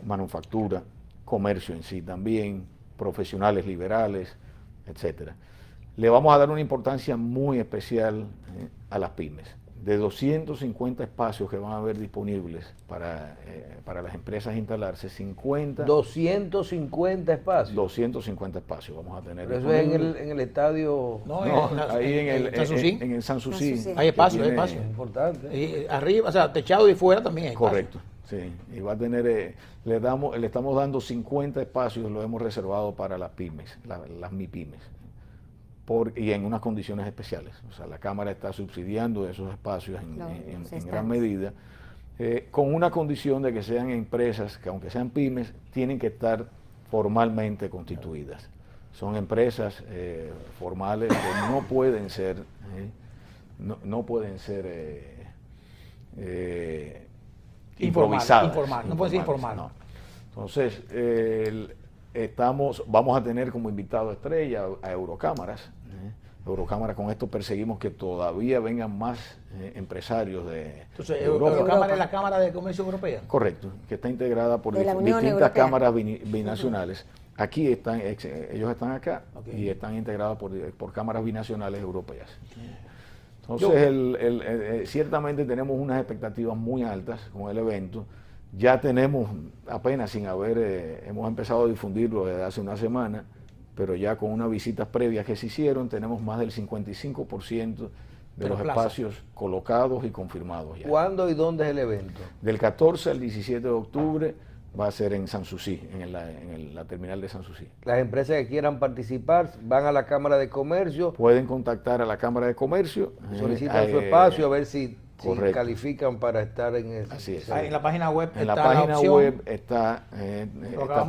manufactura, comercio en sí también, profesionales liberales, etcétera. Le vamos a dar una importancia muy especial a las pymes. De 250 espacios que van a haber disponibles para las empresas instalarse, 250 espacios. 250 espacios vamos a tener. Pero eso es en el estadio. No, ahí en el Sanssouci. Hay espacio, hay espacio. Importante. Y arriba, o sea, techado y fuera también hay espacio. Correcto, sí. Y va a tener, le estamos dando 50 espacios, lo hemos reservado para las pymes, las MIPYMES. Y en unas condiciones especiales. O sea, la Cámara está subsidiando esos espacios en gran medida, con una condición de que sean empresas que, aunque sean pymes, tienen que estar formalmente constituidas. Son empresas formales que no pueden ser improvisadas. No pueden ser informales. No. Entonces, vamos a tener como invitado estrella a Eurocámaras. Eurocámaras, con esto perseguimos que todavía vengan más empresarios de Europa. Eurocámara es la Cámara de Comercio Europea. Correcto, que está integrada por distintas Europea. cámaras binacionales. Aquí ellos están acá, y están integrados por cámaras binacionales europeas. Entonces, ciertamente tenemos unas expectativas muy altas con el evento. Ya tenemos, apenas hemos empezado a difundirlo desde hace una semana, pero ya con unas visitas previas que se hicieron, tenemos más del 55% de los espacios colocados y confirmados ya. ¿Cuándo y dónde es el evento? Del 14 al 17 de octubre va a ser en Sanssouci, en la terminal de Sanssouci. Las empresas que quieran participar van a la Cámara de Comercio. Pueden contactar a la Cámara de Comercio. Solicitan su espacio a ver si califican para estar en eso. Así es. En la página web en la página web está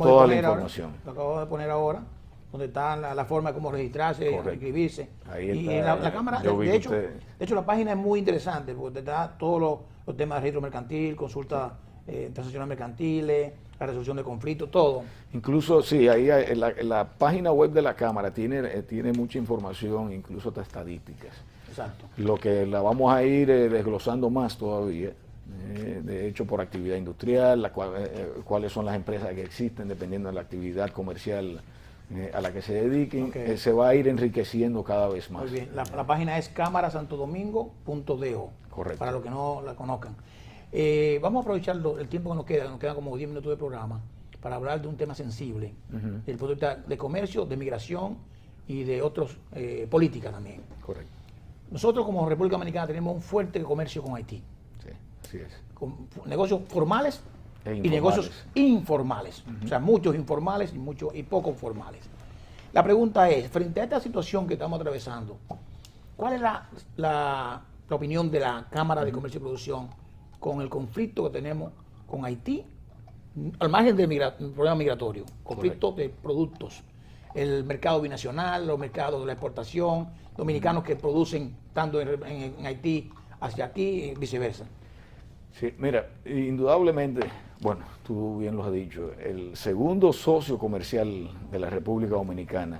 toda la información. Lo acabo de poner ahora, donde está la forma de cómo registrarse, inscribirse. Ahí y está, en la Cámara, de hecho la página es muy interesante, porque te da todos los temas de registro mercantil, consulta transacciones mercantiles, la resolución de conflictos, todo. Incluso, sí, ahí la página web de la Cámara tiene mucha información, incluso hasta estadísticas. Exacto. Lo que la vamos a ir desglosando más todavía, de hecho por actividad industrial, cuáles son las empresas que existen dependiendo de la actividad comercial a la que se dediquen, se va a ir enriqueciendo cada vez más. Muy bien, la página es camarasantodomingo.do. Correcto. Para los que no la conozcan. Vamos a aprovechar el tiempo que nos quedan como 10 minutos de programa, para hablar de un tema sensible, del punto de vista de comercio, de migración y de otras políticas también. Correcto. Nosotros como República Dominicana tenemos un fuerte comercio con Haití. Sí, así es. Con negocios formales y negocios informales. O sea, muchos informales y pocos formales. La pregunta es, frente a esta situación que estamos atravesando, ¿cuál es la opinión de la Cámara de Comercio y Producción con el conflicto que tenemos con Haití, al margen del problema migratorio, conflicto de productos, el mercado binacional, los mercados de la exportación, dominicanos que producen tanto en Haití hacia aquí y viceversa? Sí, mira, indudablemente, bueno, tú bien lo has dicho, el segundo socio comercial de la República Dominicana,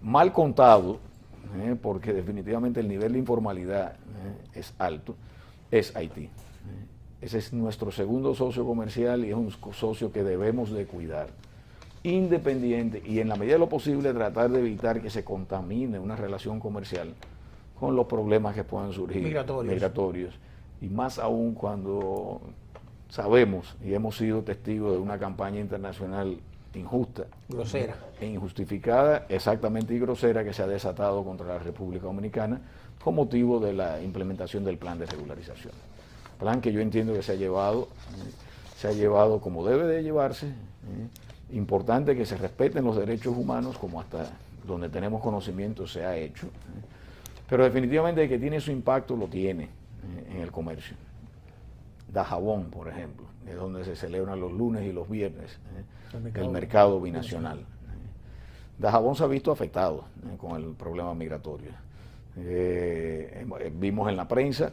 mal contado, porque definitivamente el nivel de informalidad es alto, es Haití. Ese es nuestro segundo socio comercial y es un socio que debemos de cuidar, independiente y en la medida de lo posible tratar de evitar que se contamine una relación comercial con los problemas que puedan surgir migratorios. Y más aún cuando sabemos y hemos sido testigos de una campaña internacional injusta, grosera e injustificada, exactamente, y grosera, que se ha desatado contra la República Dominicana con motivo de la implementación del plan de regularización. Plan que yo entiendo que se ha llevado como debe de llevarse. Importante que se respeten los derechos humanos, como hasta donde tenemos conocimiento se ha hecho. Pero definitivamente el que tiene su impacto lo tiene en el comercio. Dajabón, por ejemplo, es donde se celebran los lunes y los viernes el mercado binacional. Dajabón se ha visto afectado con el problema migratorio. Vimos en la prensa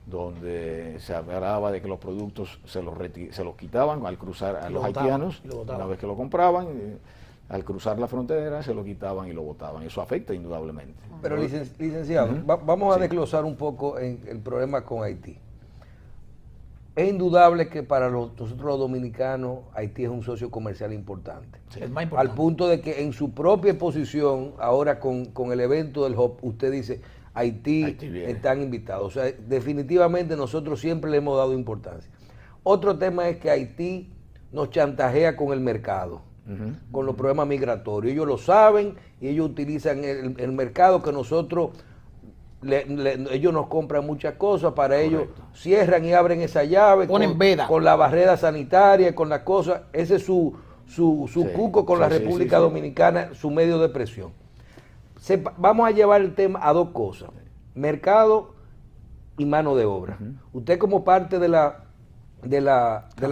donde se hablaba de que los productos se los quitaban al cruzar a los haitianos, una vez que lo compraban, al cruzar la frontera se lo quitaban y lo botaban. Eso afecta indudablemente. Pero licenciado, vamos a desglosar un poco el problema con Haití. Es indudable que para nosotros los dominicanos Haití es un socio comercial importante. Sí, el más importante. Al punto de que en su propia posición, ahora con el evento del HOP, usted dice, Haití están invitados. O sea, definitivamente nosotros siempre le hemos dado importancia. Otro tema es que Haití nos chantajea con el mercado, con los problemas migratorios. Ellos lo saben y ellos utilizan el mercado que nosotros, ellos nos compran muchas cosas, para ellos cierran y abren esa llave, ponen veda con la barrera sanitaria, con las cosas. Ese es su cuco con la República Dominicana, su medio de presión. Vamos a llevar el tema a dos cosas: mercado y mano de obra. Usted, como parte de la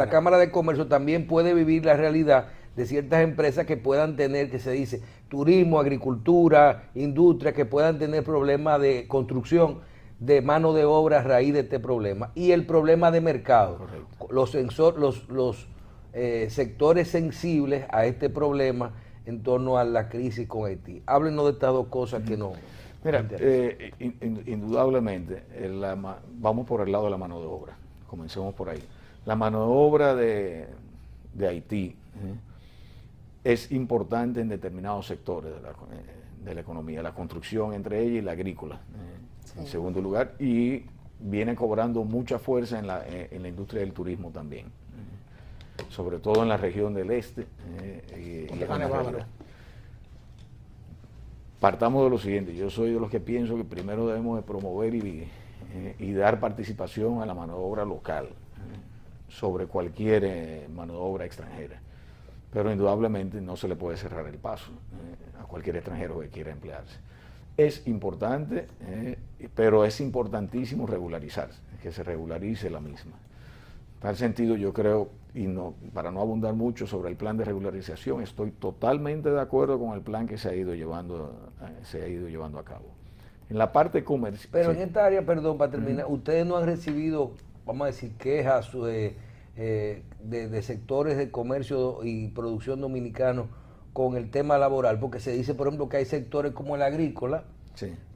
Cámara de Comercio, también puede vivir la realidad de ciertas empresas que puedan tener, que se dice, turismo, agricultura, industria, que puedan tener problemas de construcción, de mano de obra a raíz de este problema. Y el problema de mercado. Los sectores sensibles a este problema en torno a la crisis con Haití. Háblenos de estas dos cosas que no... Mira, indudablemente, vamos por el lado de la mano de obra. Comencemos por ahí. La mano de obra de Haití es importante en determinados sectores de la economía, la construcción entre ellas y la agrícola, en segundo lugar, y viene cobrando mucha fuerza en la industria del turismo también, sobre todo en la región del este. Partamos de lo siguiente: yo soy de los que pienso que primero debemos de promover y dar participación a la mano de obra local sobre cualquier mano de obra extranjera, pero indudablemente no se le puede cerrar el paso a cualquier extranjero que quiera emplearse. Es importante, pero es importantísimo regularizarse, que se regularice la misma. En tal sentido, yo creo, para no abundar mucho sobre el plan de regularización, estoy totalmente de acuerdo con el plan que se ha ido llevando a cabo. En la parte comercial... Pero en esta área, perdón, para terminar, ustedes no han recibido, vamos a decir, quejas de sectores de comercio y producción dominicanos con el tema laboral, porque se dice, por ejemplo, que hay sectores como el agrícola,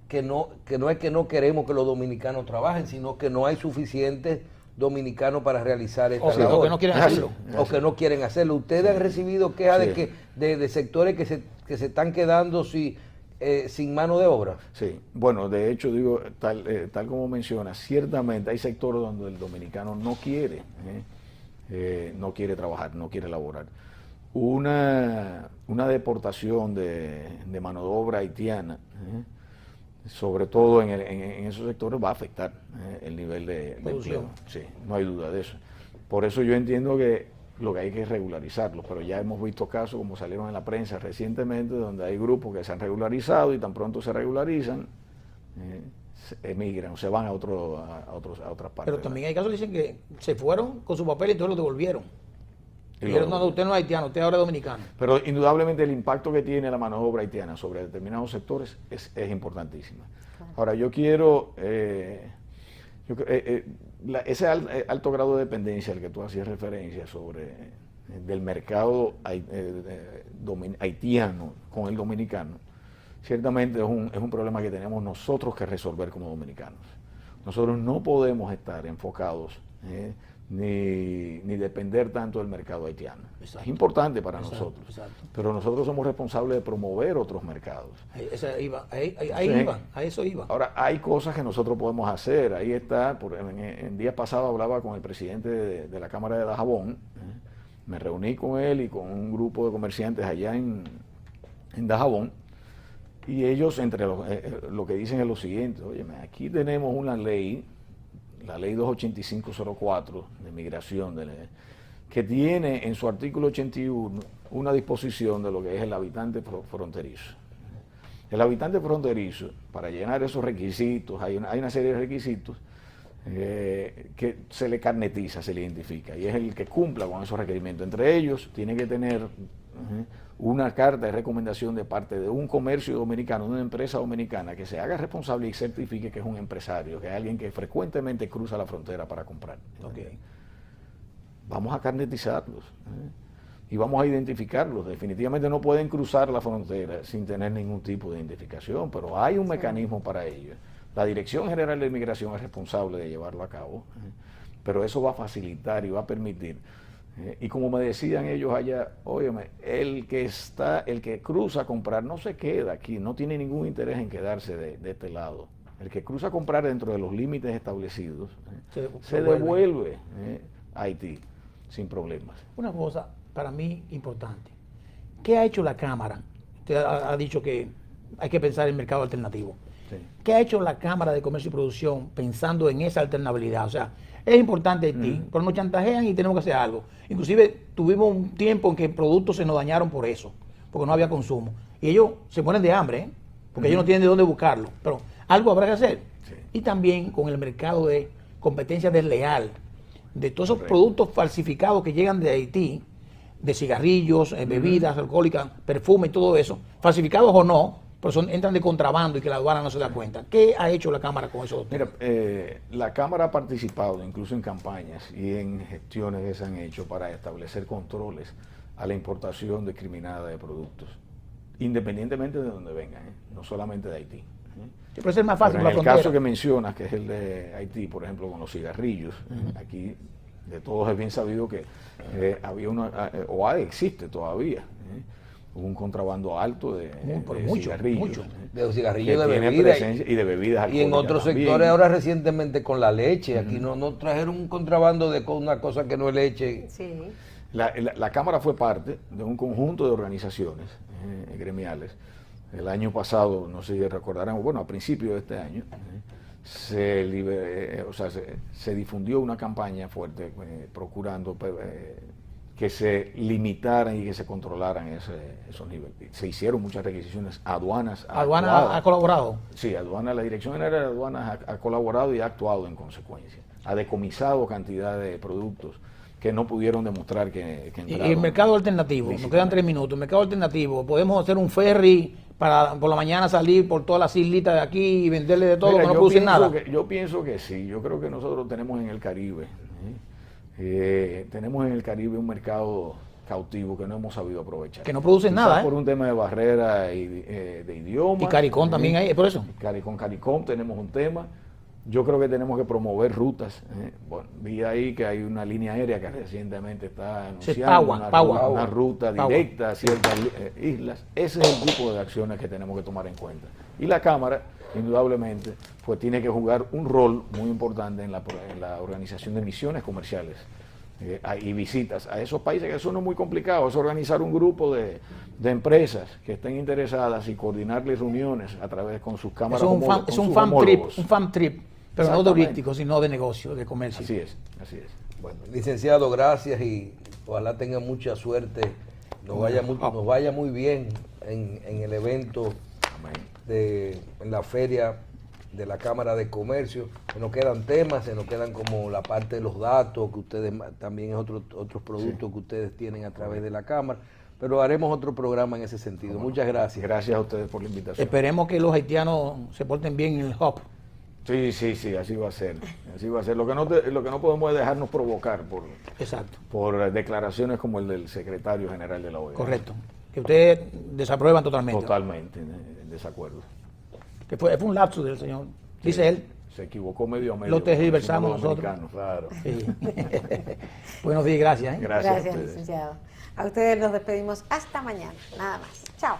que no es que no queremos que los dominicanos trabajen, sino que no hay suficientes dominicanos para realizar esta labor. O que no quieren hacerlo. O que no quieren hacerlo. ¿Ustedes han recibido quejas de sectores que se están quedando sin mano de obra? Sí, bueno, de hecho, digo, tal como menciona, ciertamente hay sectores donde el dominicano no quiere trabajar, no quiere laborar. Una deportación de mano de obra haitiana, sobre todo en esos sectores, va a afectar el nivel de empleo. Sí, no hay duda de eso. Por eso yo entiendo que lo que hay que regularizarlo, pero ya hemos visto casos como salieron en la prensa recientemente, donde hay grupos que se han regularizado y tan pronto se regularizan, emigran o se van a otras partes. Pero también hay casos que dicen que se fueron con su papel y entonces lo devolvieron. Y Dijeron, no, usted no es haitiano, usted ahora es dominicano. Pero indudablemente el impacto que tiene la mano de obra haitiana sobre determinados sectores es importantísimo. Ahora, yo quiero... ese alto grado de dependencia al que tú hacías referencia del mercado haitiano con el dominicano, ciertamente es un problema que tenemos nosotros que resolver como dominicanos. Nosotros no podemos estar enfocados ni depender tanto del mercado haitiano. Exacto. Es importante para Exacto, nosotros, exacto. pero nosotros somos responsables de promover otros mercados. A eso iba. Ahora, hay cosas que nosotros podemos hacer. Ahí está, en días pasados hablaba con el presidente de la Cámara de Dajabón. Me reuní con él y con un grupo de comerciantes allá en Dajabón. Y ellos, entre lo que dicen es lo siguiente: oye, aquí tenemos una ley, la ley 28504 de migración, que tiene en su artículo 81 una disposición de lo que es el habitante fronterizo. El habitante fronterizo, para llenar esos requisitos, hay una serie de requisitos que se le carnetiza, se le identifica, y es el que cumpla con esos requerimientos. Entre ellos, tiene que tener una carta de recomendación de parte de un comercio dominicano, de una empresa dominicana, que se haga responsable y certifique que es un empresario, que es alguien que frecuentemente cruza la frontera para comprar. Okay. Vamos a carnetizarlos y vamos a identificarlos. Definitivamente no pueden cruzar la frontera sin tener ningún tipo de identificación, pero hay un mecanismo para ello. La Dirección General de Inmigración es responsable de llevarlo a cabo, pero eso va a facilitar y va a permitir. Y como me decían ellos allá, óyeme, el que cruza a comprar no se queda aquí, no tiene ningún interés en quedarse de este lado. El que cruza a comprar dentro de los límites establecidos se devuelve a Haití sin problemas. Una cosa para mí importante. ¿Qué ha hecho la Cámara? Usted ha dicho que hay que pensar en el mercado alternativo. Sí. ¿Qué ha hecho la Cámara de Comercio y Producción pensando en esa alternabilidad? O sea, es importante Haití, pero nos chantajean y tenemos que hacer algo. Inclusive tuvimos un tiempo en que productos se nos dañaron por eso, porque no había consumo. Y ellos se mueren de hambre, porque ellos no tienen de dónde buscarlo. Pero algo habrá que hacer. Sí. Y también con el mercado de competencia desleal, de todos esos productos falsificados que llegan de Haití, de cigarrillos, bebidas alcohólicas, perfume y todo eso, falsificados o no, pero entran de contrabando y que la aduana no se da cuenta. ¿Qué ha hecho la Cámara con eso? Mira, la Cámara ha participado incluso en campañas y en gestiones que se han hecho para establecer controles a la importación discriminada de productos, independientemente de donde vengan, no solamente de Haití. Sí, puede ser más fácil. Pero en el caso que mencionas, que es el de Haití, por ejemplo, con los cigarrillos, aquí de todos es bien sabido que había existe todavía un contrabando alto de cigarrillos. De cigarrillos, de bebidas. Y de bebidas alcohólicas. Y en otros también. sectores ahora recientemente con la leche. Aquí no trajeron un contrabando de una cosa que no es leche. Sí. La Cámara fue parte de un conjunto de organizaciones gremiales. El año pasado, no sé si recordarán, bueno, a principios de este año, se difundió una campaña fuerte procurando que se limitaran y que se controlaran esos niveles. Se hicieron muchas requisiciones. Aduanas ha colaborado. Sí, la Dirección General de Aduanas ha colaborado y ha actuado en consecuencia. Ha decomisado cantidad de productos que no pudieron demostrar que entraron. Y el mercado alternativo, nos quedan 3 minutos. El mercado alternativo, podemos hacer un ferry para por la mañana salir por todas las islitas de aquí y venderle de todo. Mira, que no producen nada. Yo pienso que sí. Yo creo que nosotros tenemos en el Caribe un mercado cautivo que no hemos sabido aprovechar. Que no producen nada, por un tema de barrera de idioma. Y CARICOM también hay, por eso. CARICOM tenemos un tema. Yo creo que tenemos que promover rutas. Bueno, vi ahí que hay una línea aérea que recientemente está anunciando una ruta directa a ciertas islas. Ese es el tipo de acciones que tenemos que tomar en cuenta. Y la Cámara, indudablemente, pues tiene que jugar un rol muy importante en la organización de misiones comerciales y visitas a esos países, que eso no es muy complicado. Es organizar un grupo de empresas que estén interesadas y coordinarles reuniones a través con sus cámaras. Es un fan trip, pero no turístico, sino de negocio, de comercio. Así es. Bueno, licenciado, gracias y ojalá tenga mucha suerte, nos vaya muy bien en el evento en la feria de la Cámara de Comercio. Se nos quedan temas, se nos quedan como la parte de los datos, que ustedes también es otros productos que ustedes tienen a través de la Cámara, pero haremos otro programa en ese sentido. Muchas gracias. Gracias a ustedes por la invitación. Esperemos que los haitianos se porten bien en el hub. Sí, así va a ser. Así va a ser. Lo que no podemos es dejarnos provocar Exacto. por declaraciones como el del secretario general de la OEA. Correcto. Que ustedes desaprueban totalmente. Totalmente en desacuerdo. Que fue un lapsus del señor. Dice él. Se equivocó medio a medio. Lo tergiversamos como nosotros. Claro. Sí. Buenos días, gracias. Gracias a Gracias, ustedes. licenciado. A ustedes los despedimos hasta mañana. Nada más. Chao.